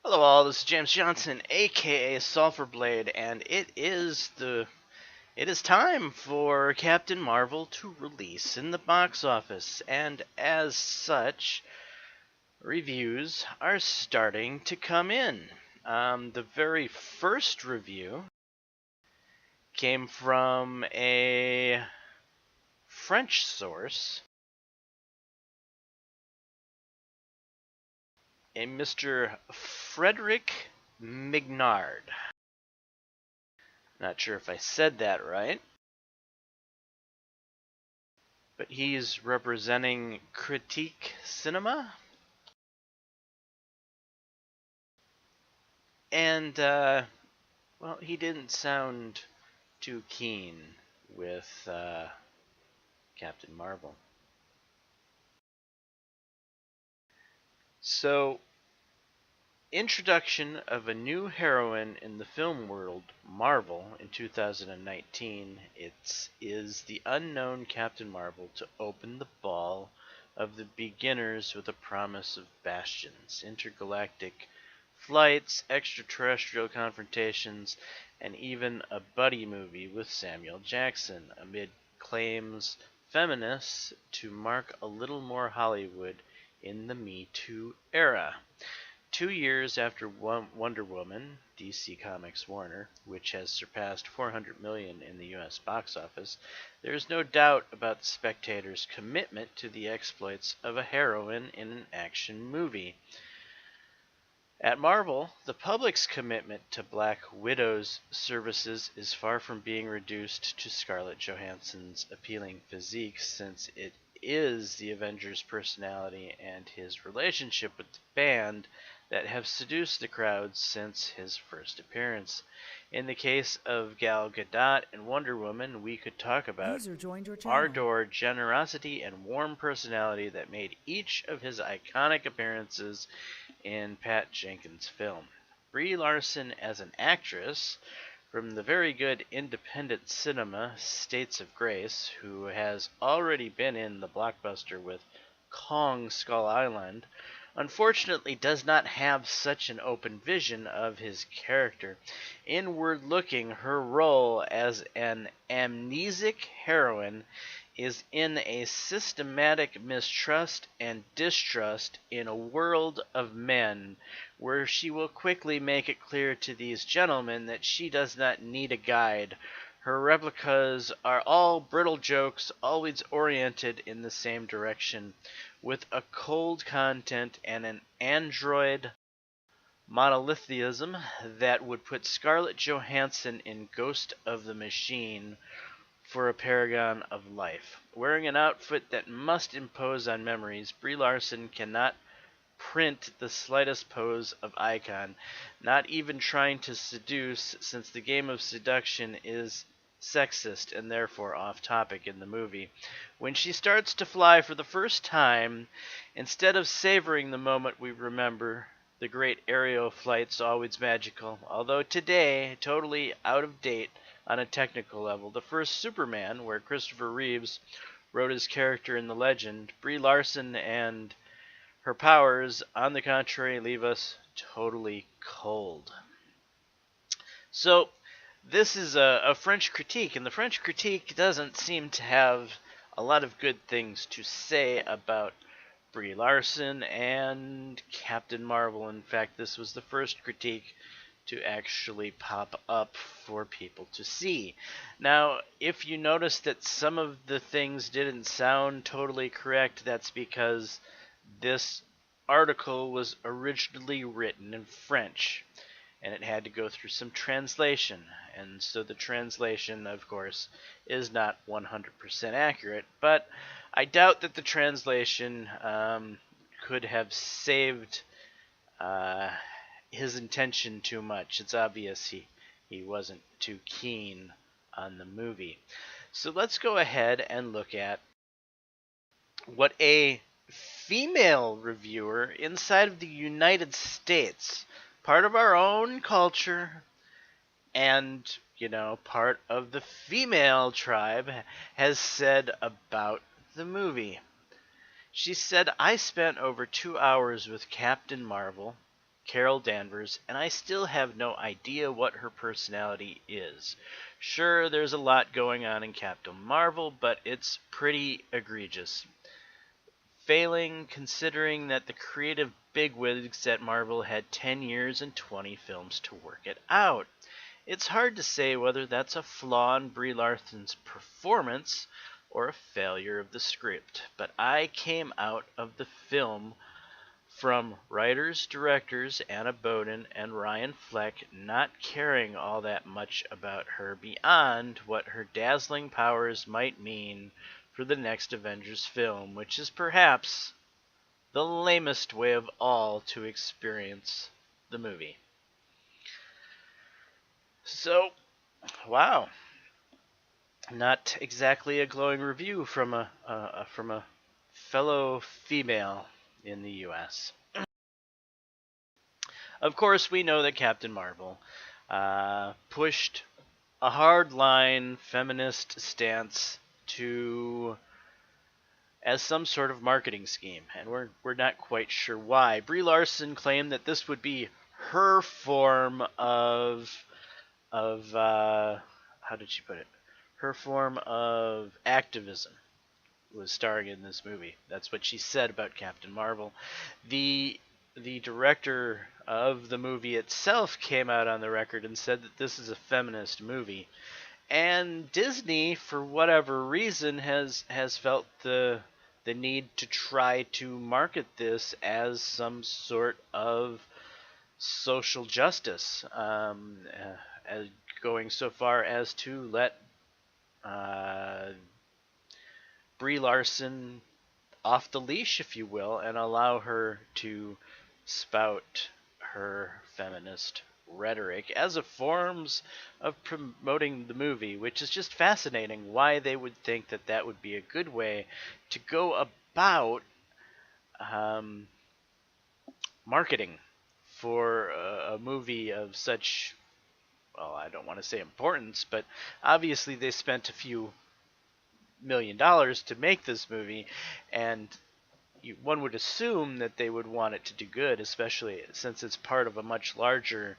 Hello all, this is James Johnson, aka Sulfurblade, and it is time for Captain Marvel to release in the box office, and as such, reviews are starting to come in. The very first review came from a French source, a Mr. Frederick Mignard. Not sure if I said that right, but he's representing Critique Cinema. And, well, he didn't sound too keen with Captain Marvel. So, introduction of a new heroine in the film world, Marvel, in 2019, is the unknown Captain Marvel to open the ball of the beginners with a promise of bastions, intergalactic flights, extraterrestrial confrontations, and even a buddy movie with Samuel Jackson, amid claims feminists to mark a little more Hollywood in the Me Too era. 2 years after Wonder Woman, DC Comics Warner, which has surpassed 400 million in the US box office, there is no doubt about the spectators' commitment to the exploits of a heroine in an action movie. At Marvel, the public's commitment to Black Widow's services is far from being reduced to Scarlett Johansson's appealing physique, since it is the Avenger's personality and his relationship with the band that have seduced the crowds since his first appearance. In the case of Gal Gadot and Wonder Woman, we could talk about ardor, generosity, and warm personality that made each of his iconic appearances in Pat Jenkins' film. Brie Larson as an actress, from the very good independent cinema States of Grace, who has already been in the blockbuster with Kong Skull Island, unfortunately does not have such an open vision of his character. Inward looking, her role as an amnesic heroine is in a systematic mistrust and distrust in a world of men, where she will quickly make it clear to these gentlemen that she does not need a guide. Her replicas are all brittle jokes, always oriented in the same direction, with a cold content and an android monolithism that would put Scarlett Johansson in Ghost of the Machine for a paragon of life. Wearing an outfit that must impose on memories, Brie Larson cannot print the slightest pose of icon, not even trying to seduce, since the game of seduction is sexist and therefore off topic in the movie. When she starts to fly for the first time, instead of savoring the moment, we remember the great aerial flight's always magical, although today totally out of date on a technical level. The first Superman, where Christopher Reeves wrote his character in the legend, Brie Larson and her powers, on the contrary, leave us totally cold. So, this is a French critique, and the French critique doesn't seem to have a lot of good things to say about Brie Larson and Captain Marvel. In fact, this was the first critique to actually pop up for people to see. Now, if you notice that some of the things didn't sound totally correct, that's because this article was originally written in French, and it had to go through some translation. And so the translation, of course, is not 100% accurate, but I doubt that the translation could have saved his intention too much. It's obvious he wasn't too keen on the movie. So let's go ahead and look at what a female reviewer inside of the United States, part of our own culture and, part of the female tribe, has said about the movie. She said, "I spent over 2 hours with Captain Marvel, Carol Danvers, and I still have no idea what her personality is. Sure, there's a lot going on in Captain Marvel, but it's pretty egregious. Failing considering that the creative bigwigs at Marvel had 10 years and 20 films to work it out. It's hard to say whether that's a flaw in Brie Larson's performance or a failure of the script, but I came out of the film from writers, directors Anna Boden and Ryan Fleck not caring all that much about her beyond what her dazzling powers might mean for the next Avengers film, which is perhaps the lamest way of all to experience the movie. So, wow, not exactly a glowing review from a fellow female in the U.S. Of course, we know that Captain Marvel pushed a hardline feminist stance as some sort of marketing scheme, and we're not quite sure why. Brie Larson claimed that this would be her form of how did she put it? Her form of activism was starring in this movie. That's what she said about Captain Marvel. The director of the movie itself came out on the record and said that this is a feminist movie. And Disney, for whatever reason, has felt the need to try to market this as some sort of social justice, as going so far as to let Brie Larson off the leash, if you will, and allow her to spout her feminist rhetoric as a forms of promoting the movie, which is just fascinating why they would think that that would be a good way to go about marketing for a movie of such, well, I don't want to say importance, but obviously they spent a few $1 million to make this movie, and one would assume that they would want it to do good, especially since it's part of a much larger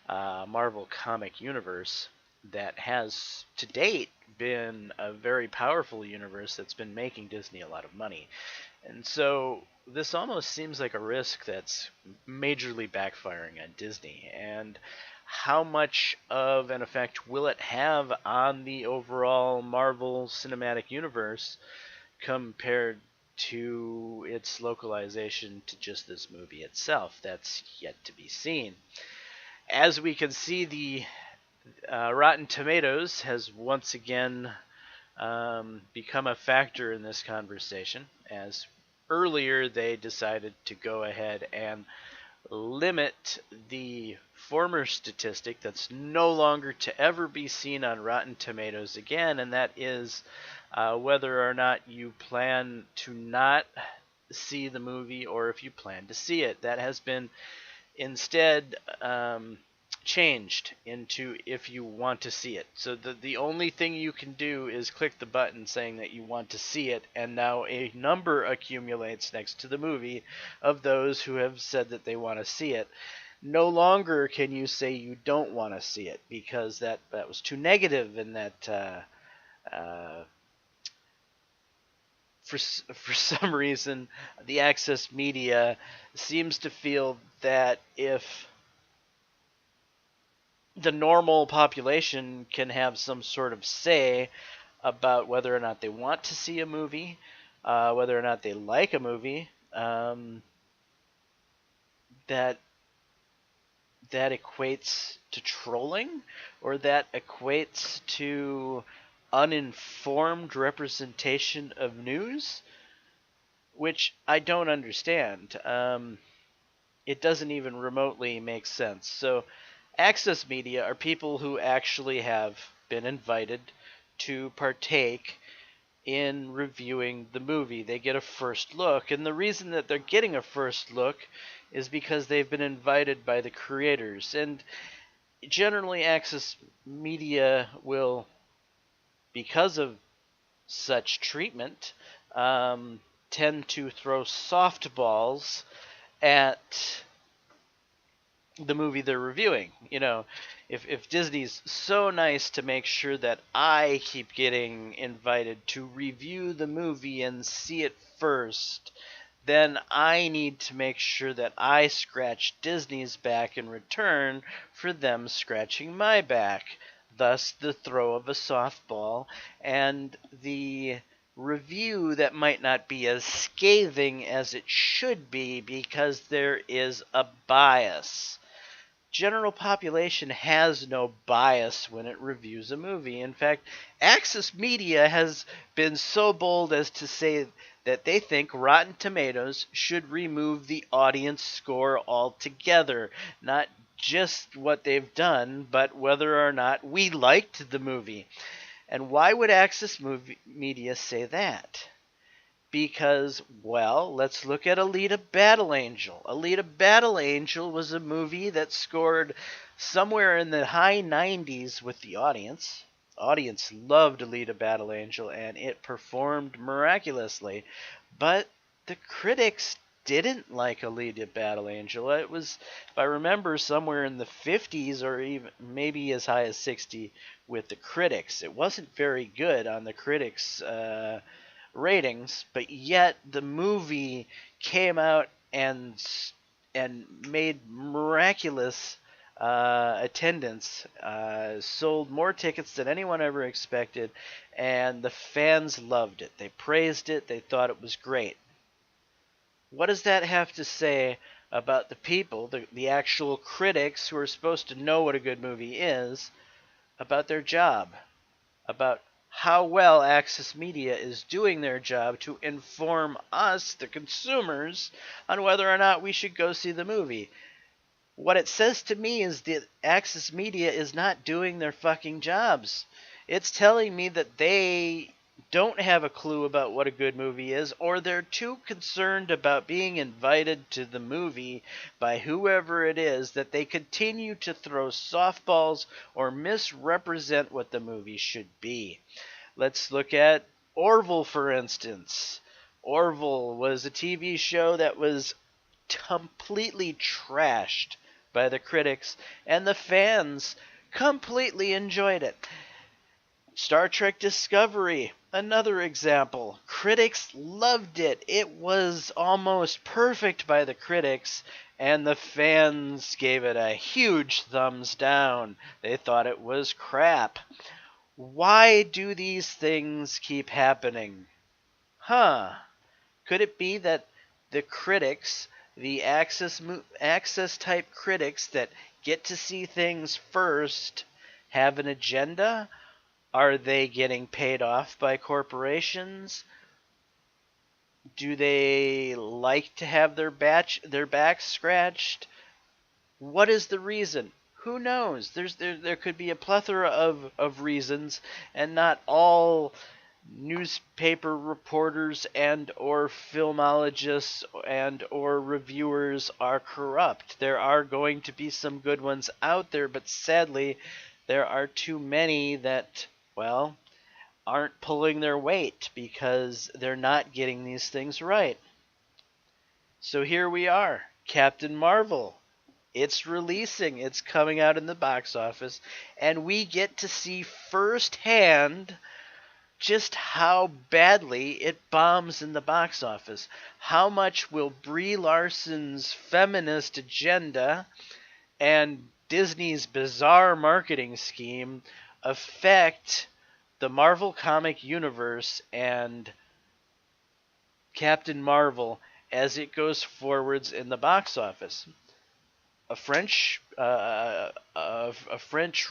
Marvel comic universe that has, to date, been a very powerful universe that's been making Disney a lot of money. And so this almost seems like a risk that's majorly backfiring on Disney. And how much of an effect will it have on the overall Marvel Cinematic Universe compared to its localization to just this movie itself? That's yet to be seen. As we can see, the Rotten Tomatoes has once again become a factor in this conversation, as earlier they decided to go ahead and limit the former statistic that's no longer to ever be seen on Rotten Tomatoes again, and that is whether or not you plan to not see the movie or if you plan to see it. That has been instead changed into if you want to see it. So the only thing you can do is click the button saying that you want to see it, and now a number accumulates next to the movie of those who have said that they want to see it. No longer can you say you don't want to see it, because that was too negative, and that for some reason the access media seems to feel that if the normal population can have some sort of say about whether or not they want to see a movie, whether or not they like a movie, that equates to trolling, or that equates to uninformed representation of news, which I don't understand. It doesn't even remotely make sense. So access media are people who actually have been invited to partake in reviewing the movie. They get a first look, and the reason that they're getting a first look is because they've been invited by the creators. And generally access media will, because of such treatment, tend to throw softballs at the movie they're reviewing. You know, if Disney's so nice to make sure that I keep getting invited to review the movie and see it first, then I need to make sure that I scratch Disney's back in return for them scratching my back. Thus, the throw of a softball and the review that might not be as scathing as it should be because there is a bias. General population has no bias when it reviews a movie. In fact, Axis Media has been so bold as to say that they think Rotten Tomatoes should remove the audience score altogether. Not just what they've done, but whether or not we liked the movie. And why would Media say that? Because, well, let's look at Alita Battle Angel. Alita Battle Angel was a movie that scored somewhere in the high 90s with the audience. Audience loved Alita Battle Angel, and it performed miraculously. But the critics didn't like Alita Battle Angel. It was, if I remember, somewhere in the 50s or even maybe as high as 60 with the critics. It wasn't very good on the critics' ratings, but yet the movie came out and made miraculous attendance, sold more tickets than anyone ever expected, and the fans loved it. They praised it. They thought it was great. What does that have to say about the people, the actual critics who are supposed to know what a good movie is, about their job, about how well Axis Media is doing their job to inform us, the consumers, on whether or not we should go see the movie? What it says to me is that Axis Media is not doing their fucking jobs. It's telling me that they don't have a clue about what a good movie is, or they're too concerned about being invited to the movie by whoever it is that they continue to throw softballs or misrepresent what the movie should be. Let's look at Orville, for instance. Orville was a TV show that was completely trashed by the critics, and the fans completely enjoyed it. Star Trek Discovery, another example. Critics loved it. It was almost perfect by the critics, and the fans gave it a huge thumbs down. They thought it was crap. Why do these things keep happening? Could it be that the critics, the Axis type critics that get to see things first, have an agenda? Are they getting paid off by corporations? Do they like to have their backs scratched? What is the reason? Who knows? There could be a plethora of reasons, and not all newspaper reporters and or filmologists and or reviewers are corrupt. There are going to be some good ones out there, but sadly there are too many that, well, aren't pulling their weight because they're not getting these things right. So here we are, Captain Marvel. It's releasing, it's coming out in the box office, and we get to see firsthand just how badly it bombs in the box office. How much will Brie Larson's feminist agenda and Disney's bizarre marketing scheme affect the Marvel comic universe and Captain Marvel as it goes forwards in the box office? A French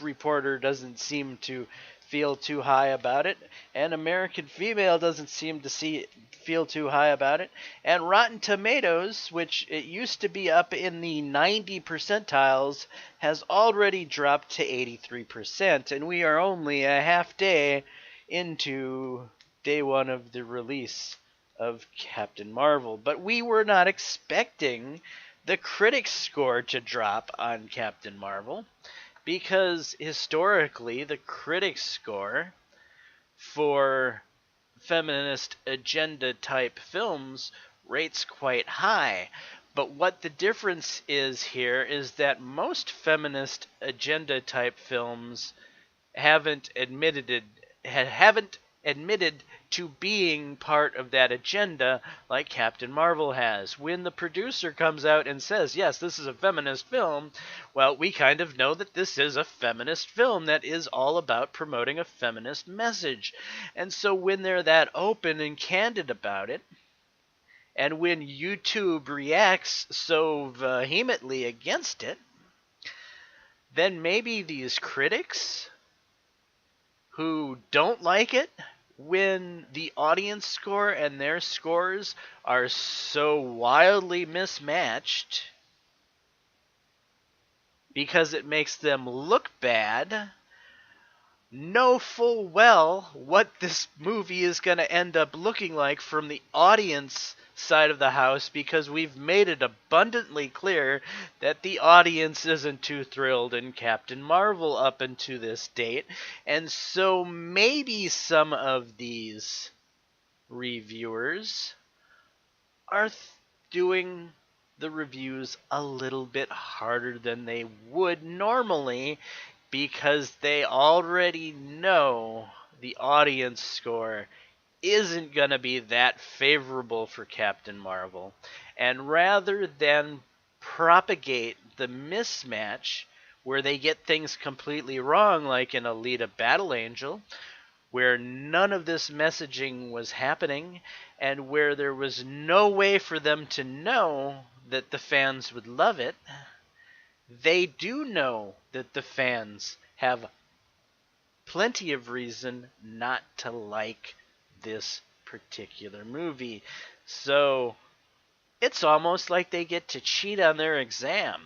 reporter doesn't seem to feel too high about it. An American female doesn't seem to feel too high about it. And Rotten Tomatoes, which it used to be up in the 90 percentiles, has already dropped to 83%. And we are only a half day into day one of the release of Captain Marvel. But we were not expecting the critics' score to drop on Captain Marvel, because historically the critics' score for feminist agenda type films rates quite high. But what the difference is here is that most feminist agenda type films haven't admitted to being part of that agenda like Captain Marvel has. When the producer comes out and says, yes, this is a feminist film, well, we kind of know that this is a feminist film that is all about promoting a feminist message. And so when they're that open and candid about it, and when YouTube reacts so vehemently against it, then maybe these critics who don't like it, when the audience score and their scores are so wildly mismatched because it makes them look bad, know full well what this movie is going to end up looking like from the audience side of the house, because we've made it abundantly clear that the audience isn't too thrilled in Captain Marvel up until this date. And so maybe some of these reviewers are doing the reviews a little bit harder than they would normally, because they already know the audience score isn't going to be that favorable for Captain Marvel. And rather than propagate the mismatch where they get things completely wrong, like in Alita Battle Angel, where none of this messaging was happening and where there was no way for them to know that the fans would love it, they do know that the fans have plenty of reason not to like this particular movie. So it's almost like they get to cheat on their exam.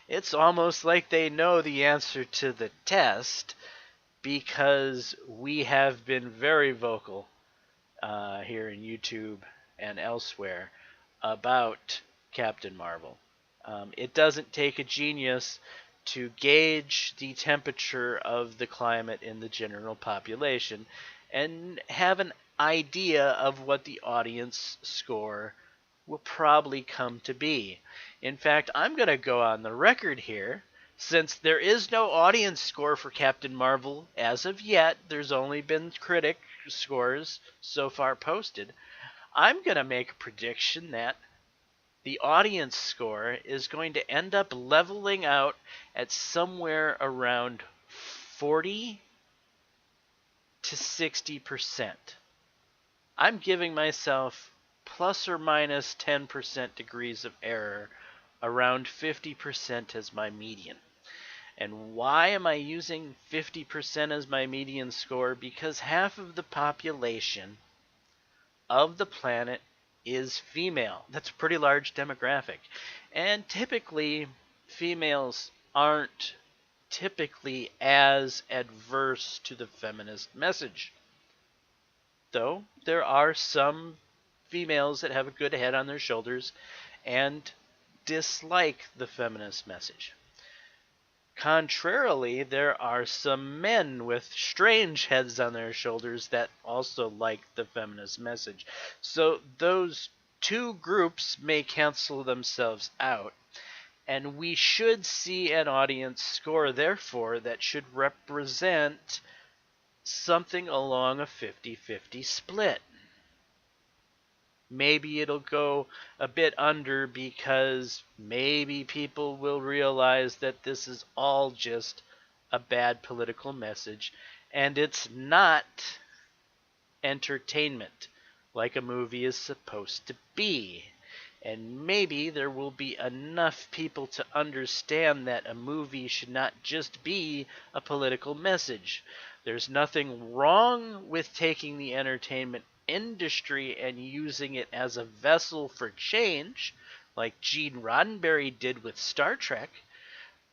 It's almost like they know the answer to the test, because we have been very vocal here in YouTube and elsewhere about Captain Marvel. It doesn't take a genius to gauge the temperature of the climate in the general population and have an idea of what the audience score will probably come to be. In fact, I'm going to go on the record here. Since there is no audience score for Captain Marvel as of yet, there's only been critic scores so far posted, I'm going to make a prediction that the audience score is going to end up leveling out at somewhere around 40 to 60%. I'm giving myself plus or minus 10% degrees of error, around 50% as my median. And why am I using 50% as my median score? Because half of the population of the planet is female. That's a pretty large demographic. And typically, females aren't typically as adverse to the feminist message. Though there are some females that have a good head on their shoulders and dislike the feminist message. Contrarily, there are some men with strange heads on their shoulders that also like the feminist message. So those two groups may cancel themselves out, and we should see an audience score, therefore, that should represent something along a 50-50 split. Maybe it'll go a bit under, because maybe people will realize that this is all just a bad political message and it's not entertainment like a movie is supposed to be. And maybe there will be enough people to understand that a movie should not just be a political message. There's nothing wrong with taking the entertainment industry and using it as a vessel for change, like Gene Roddenberry did with Star Trek.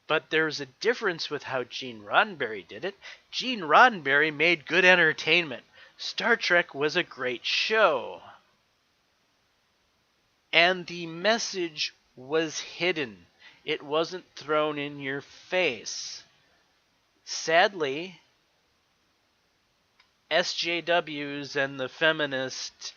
But there's a difference with how Gene Roddenberry did it. Gene Roddenberry made good entertainment. Star Trek was a great show. And the message was hidden. It wasn't thrown in your face. Sadly, SJWs and the feminist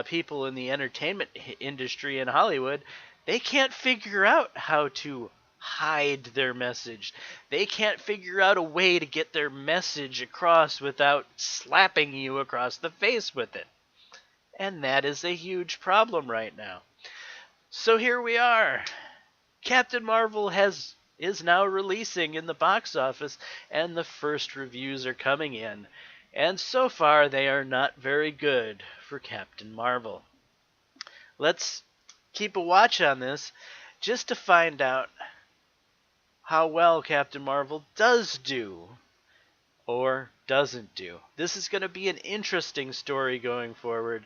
people in the entertainment industry in Hollywood, They can't figure out how to hide their message. They can't figure out a way to get their message across without slapping you across the face with it. And that is a huge problem right now. So here we are. Captain Marvel is now releasing in the box office, and the first reviews are coming in. And so far, they are not very good for Captain Marvel. Let's keep a watch on this just to find out how well Captain Marvel does do or doesn't do. This is going to be an interesting story going forward,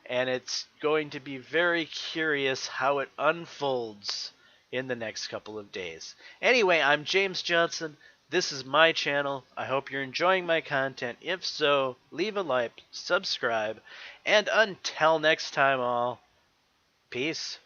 and it's going to be very curious how it unfolds in the next couple of days. Anyway, I'm James Johnson. This is my channel. I hope you're enjoying my content. If so, leave a like, subscribe, and until next time all, peace.